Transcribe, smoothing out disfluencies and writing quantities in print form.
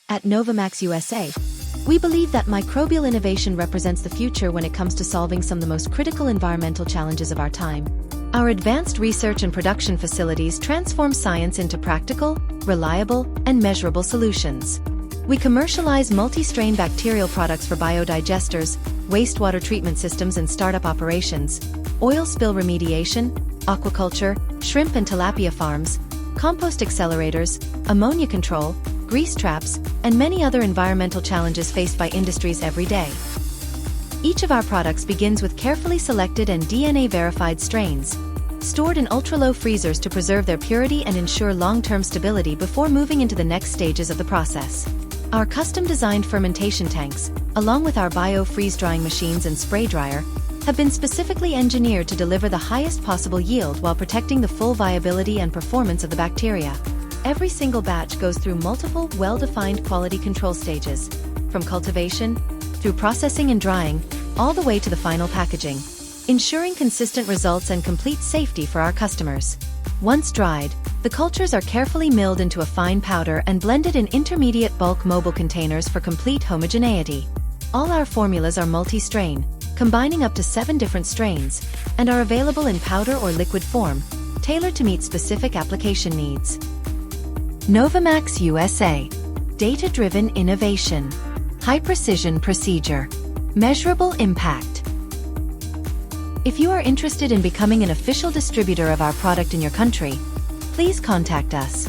At Novomax USA, we believe that microbial innovation represents the future when it comes to solving some of the most critical environmental challenges of our time. Our advanced research and production facilities transform science into practical, reliable, and measurable solutions. We commercialize multi-strain bacterial products for biodigesters, wastewater treatment systems and startup operations, oil spill remediation, aquaculture, shrimp and tilapia farms, compost accelerators, ammonia control, grease traps, and many other environmental challenges faced by industries every day. Each of our products begins with carefully selected and DNA-verified strains, stored in ultra-low freezers to preserve their purity and ensure long-term stability before moving into the next stages of the process. Our custom-designed fermentation tanks, along with our bio-freeze-drying machines and spray dryer, have been specifically engineered to deliver the highest possible yield while protecting the full viability and performance of the bacteria. Every single batch goes through multiple, well-defined quality control stages, from cultivation, through processing and drying, all the way to the final packaging, ensuring consistent results and complete safety for our customers. Once dried, the cultures are carefully milled into a fine powder and blended in intermediate bulk mobile containers for complete homogeneity. All our formulas are multi-strain, combining up to 7 different strains, and are available in powder or liquid form, tailored to meet specific application needs. Novomax USA. Data-driven innovation. High-precision procedure. Measurable impact. If you are interested in becoming an official distributor of our product in your country, please contact us.